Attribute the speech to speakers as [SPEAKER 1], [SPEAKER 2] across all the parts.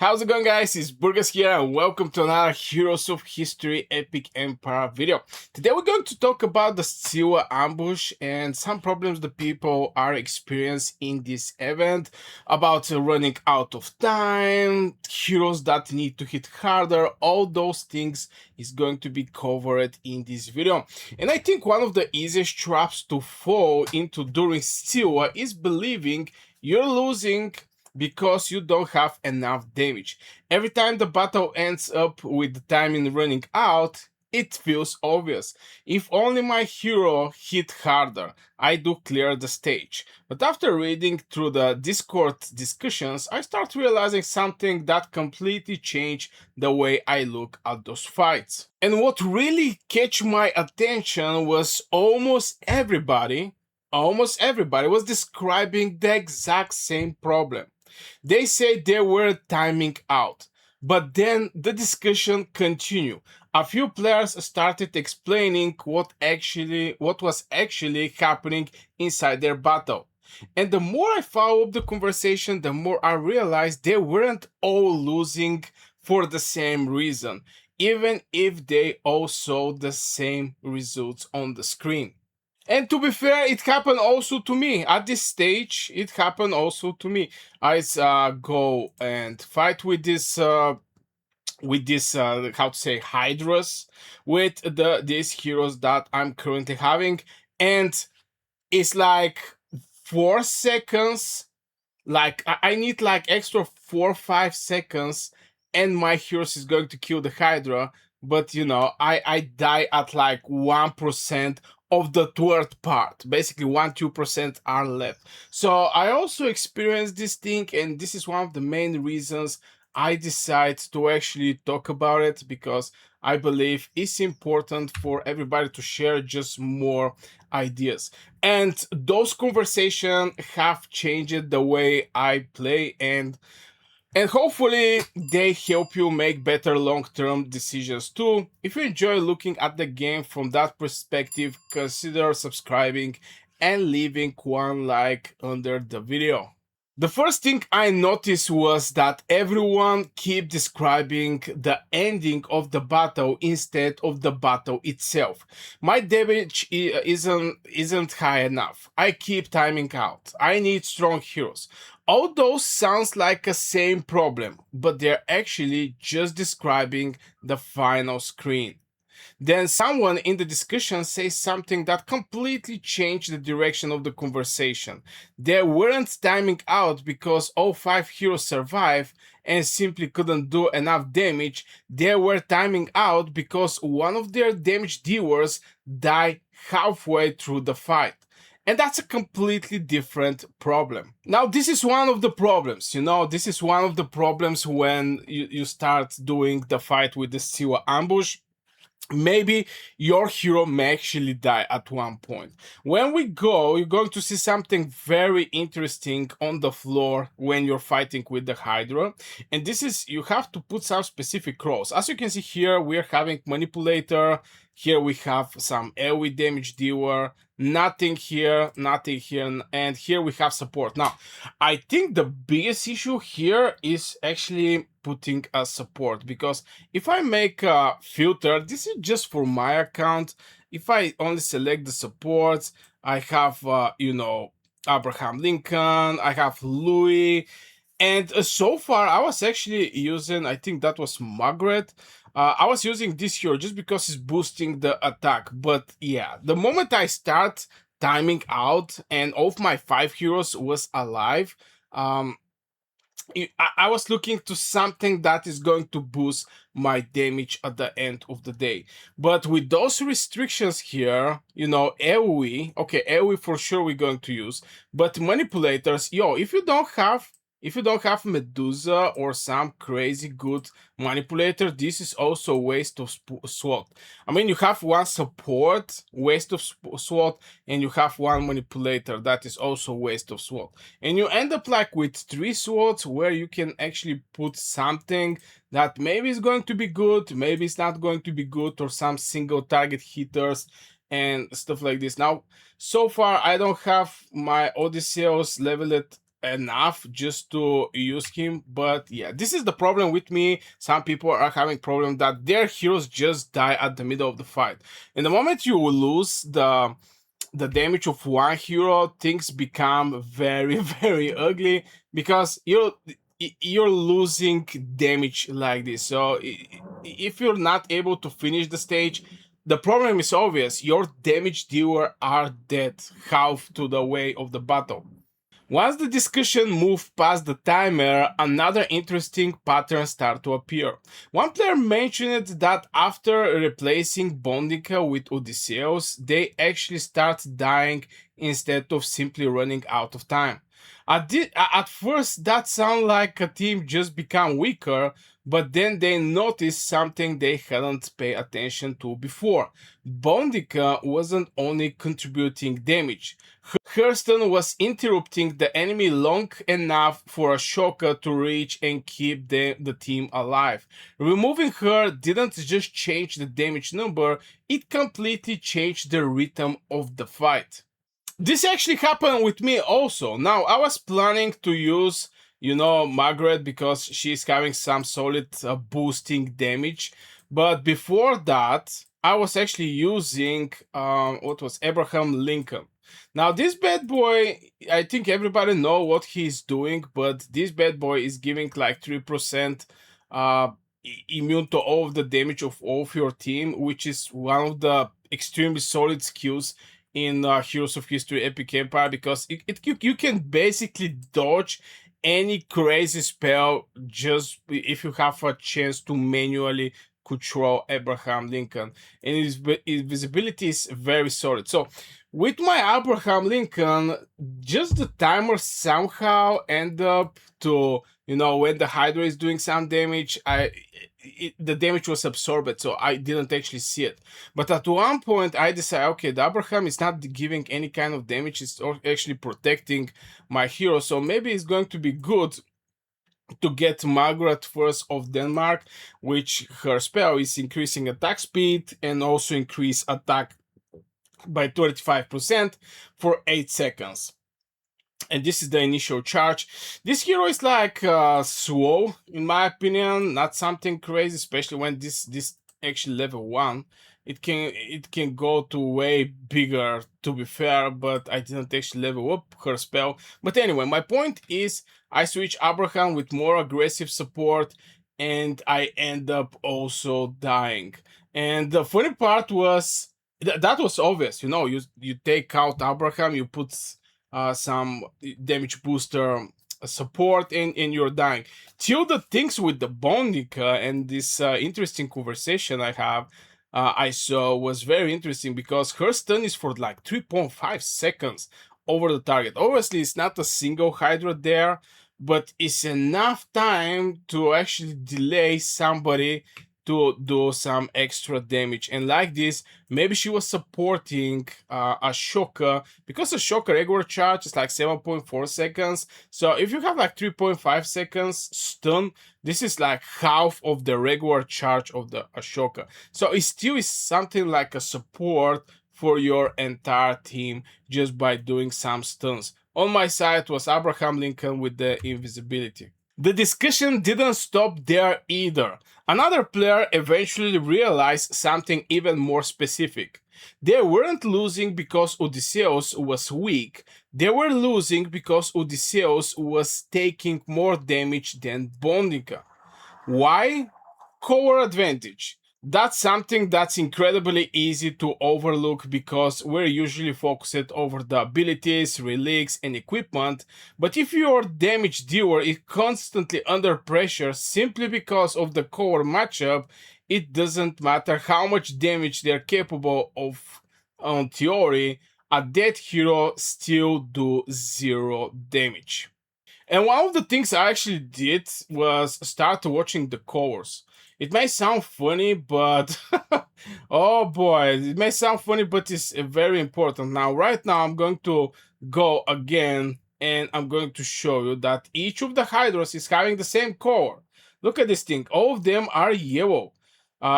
[SPEAKER 1] How's it going, guys? It's Burgers here and welcome to another Heroes of History Epic Empire video. Today we're going to talk about the Sila Ambush and some problems the people are experiencing in this event, about running out of time, heroes that need to hit harder. All those things is going to be covered in this video. And I think one of the easiest traps to fall into during Sila is believing you're losing because you don't have enough damage. Every time the battle ends up with the timing running out, it feels obvious. If only my hero hit harder, I do clear the stage. But after reading through the Discord discussions, I start realizing something that completely changed the way I look at those fights. And what really catch my attention was almost everybody was describing the exact same problem. They say they were timing out, but then the discussion continued. A few players started explaining what was actually happening inside their battle. And the more I followed the conversation, the more I realized they weren't all losing for the same reason, even if they all saw the same results on the screen. And to be fair, it happened also to me. At this stage, it happened also to me. I go and fight with this how to say, hydras, with these heroes that I'm currently having, and it's like 4 seconds. Like I need like extra 4 or 5 seconds, and my heroes is going to kill the hydra. But you know, I die at like 1% of the third part. Basically 1-2% are left. So I also experienced this thing, and this is one of the main reasons I decide to actually talk about it, because I believe it's important for everybody to share just more ideas. And those conversations have changed the way I play, and hopefully they help you make better long-term decisions too. If you enjoy looking at the game from that perspective, consider subscribing and leaving one like under the video. The first thing I noticed was that everyone keep describing the ending of the battle instead of the battle itself. My damage isn't high enough. I keep timing out. I need strong heroes. All those sounds like a same problem, but they're actually just describing the final screen. Then someone in the discussion says something that completely changed the direction of the conversation. They weren't timing out because all 5 heroes survived and simply couldn't do enough damage. They were timing out because one of their damage dealers died halfway through the fight. And that's a completely different problem. Now, this is one of the problems, this is one of the problems when you start doing the fight with the Sila Ambush. Maybe your hero may actually die at one point. When we go, you're going to see something very interesting on the floor when you're fighting with the Hydra. And this is, you have to put some specific roles. As you can see here, we're having Manipulator. Here we have some AoE damage dealer. Nothing here, and here we have support. Now, I think the biggest issue here is actually putting a support, because if I make a filter, this is just for my account. If I only select the supports, I have Abraham Lincoln, I have Louis, and so far I was actually using, I think that was Margaret. I was using this hero just because it's boosting the attack. But yeah, the moment I start timing out and all of my 5 heroes was alive, I was looking to something that is going to boost my damage at the end of the day. But with those restrictions here, AoE, okay, AoE for sure we're going to use, but manipulators, if you don't have Medusa or some crazy good manipulator, this is also waste of SWOT. I mean, you have one support, waste of SWOT, and you have one manipulator, that is also waste of SWOT. And you end up like with 3 SWOTs where you can actually put something that maybe is going to be good, maybe it's not going to be good, or some single target hitters and stuff like this. Now, so far I don't have my Odysseus leveled enough just to use him. But yeah, this is the problem with me. Some people are having problem that their heroes just die at the middle of the fight. In the moment you lose the damage of one hero, things become very very ugly because you're losing damage like this. So if you're not able to finish the stage, the problem is obvious. Your damage dealer are dead half to the way of the battle. Once the discussion moved past the timer, another interesting pattern started to appear. One player mentioned that after replacing Bondika with Odysseus, they actually start dying instead of simply running out of time. At first, that sounded like a team just become weaker, but then they noticed something they hadn't paid attention to before. Bondika wasn't only contributing damage. Hurston was interrupting the enemy long enough for Ashoka to reach and keep the team alive. Removing her didn't just change the damage number, it completely changed the rhythm of the fight. This actually happened with me also. Now, I was planning to use, Margaret because she's having some solid boosting damage. But before that, I was actually using, what was Abraham Lincoln. Now, this bad boy, I think everybody know what he's doing, but this bad boy is giving like 3% uh, immune to all of the damage of all of your team, which is one of the extremely solid skills in Heroes of History Epic Empire because you can basically dodge any crazy spell just if you have a chance to manually control Abraham Lincoln, and his visibility is very solid. So with my Abraham Lincoln, just the timer somehow end up to when the Hydra is doing some damage, the damage was absorbed, so I didn't actually see it. But at one point, I decided, okay, the Abraham is not giving any kind of damage; it's actually protecting my hero. So maybe it's going to be good to get Margaret first of Denmark, which her spell is increasing attack speed and also increase attack by 35% for 8 seconds. And this is the initial charge. This hero is like slow, in my opinion, not something crazy, especially when this actually level 1. It can go to way bigger, to be fair, but I didn't actually level up her spell. But anyway, my point is I switch Abraham with more aggressive support and I end up also dying. And the funny part was that was obvious. You take out Abraham, you put some damage booster support, and you're dying. Till the things with the Bondika and this interesting conversation I saw was very interesting because her stun is for like 3.5 seconds over the target. Obviously, it's not a single Hydra there, but it's enough time to actually delay somebody to do some extra damage. And like this, maybe she was supporting Ashoka because Ashoka regular charge is like 7.4 seconds. So if you have like 3.5 seconds stun, this is like half of the regular charge of the Ashoka. So it still is something like a support for your entire team just by doing some stuns. On my side was Abraham Lincoln with the invisibility. The discussion didn't stop there either. Another player eventually realized something even more specific. They weren't losing because Odysseus was weak, they were losing because Odysseus was taking more damage than Bondika. Why? Core advantage. That's something that's incredibly easy to overlook because we're usually focused over the abilities, relics, and equipment. But if your damage dealer is constantly under pressure simply because of the core matchup, it doesn't matter how much damage they're capable of on theory, a dead hero still do zero damage. And one of the things I actually did was start watching the covers. It may sound funny, but oh boy, it may sound funny, but it's very important. Now, right now, I'm going to go again and I'm going to show you that each of the Hydras is having the same color. Look at this thing, all of them are yellow.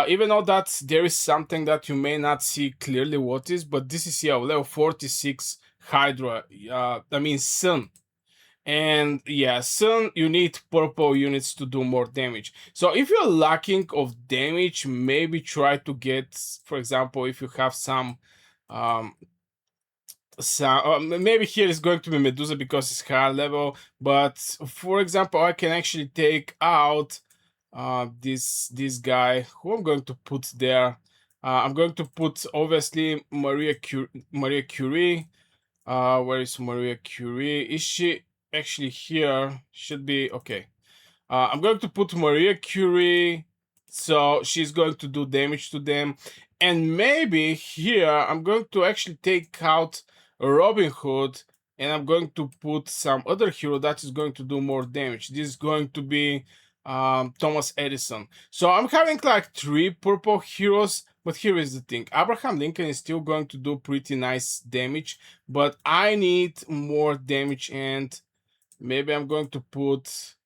[SPEAKER 1] Even though that there is something that you may not see clearly what is, but this is level 46 Hydra, I mean Sun. And yeah, soon you need purple units to do more damage. So if you're lacking of damage, maybe try to get, for example, if you have um maybe here is going to be Medusa because it's high level, but for example, I can actually take out this guy who I'm going to put there. I'm going to put obviously Maria Curie. Where is Maria Curie? Is she actually here? Should be okay. I'm going to put Maria Curie, so she's going to do damage to them. And maybe here I'm going to actually take out Robin Hood, and I'm going to put some other hero that is going to do more damage. This is going to be Thomas Edison. So I'm having like 3 purple heroes, but here is the thing. Abraham Lincoln is still going to do pretty nice damage, but I need more damage, and maybe I'm going to put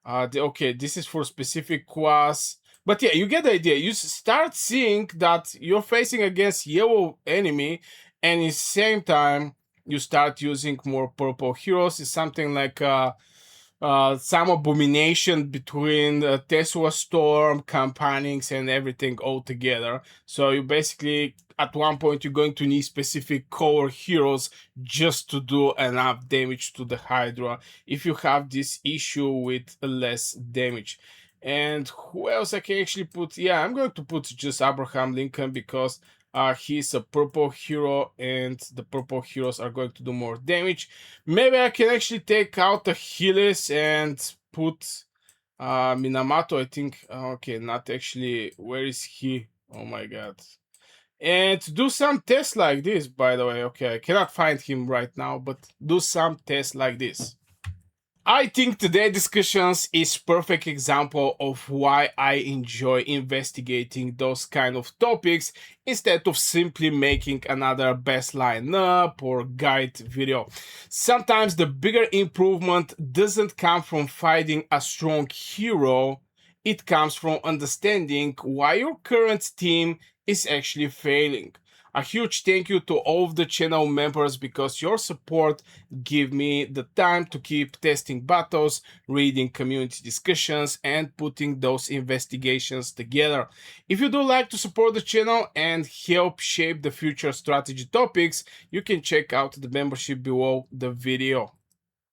[SPEAKER 1] okay, this is for specific class. But yeah, you get the idea. You start seeing that you're facing against yellow enemy, and at the same time, you start using more purple heroes. It's something like some abomination between Tesla Storm, Campanix, and everything all together. So you basically, at one point, you're going to need specific color heroes just to do enough damage to the Hydra if you have this issue with less damage. And who else I can actually put? Yeah, I'm going to put just Abraham Lincoln because he's a purple hero and the purple heroes are going to do more damage. Maybe I can actually take out the Achilles and put Minamoto, I think. Okay, not actually. Where is he? Oh my god. And do some tests like this, by the way. Okay, I cannot find him right now, but do some tests like this. I think today's discussions is perfect example of why I enjoy investigating those kind of topics instead of simply making another best lineup or guide video. Sometimes the bigger improvement doesn't come from finding a strong hero, it comes from understanding why your current team is actually failing. A huge thank you to all of the channel members because your support give me the time to keep testing battles, reading community discussions, and putting those investigations together. If you do like to support the channel and help shape the future strategy topics, you can check out the membership below the video.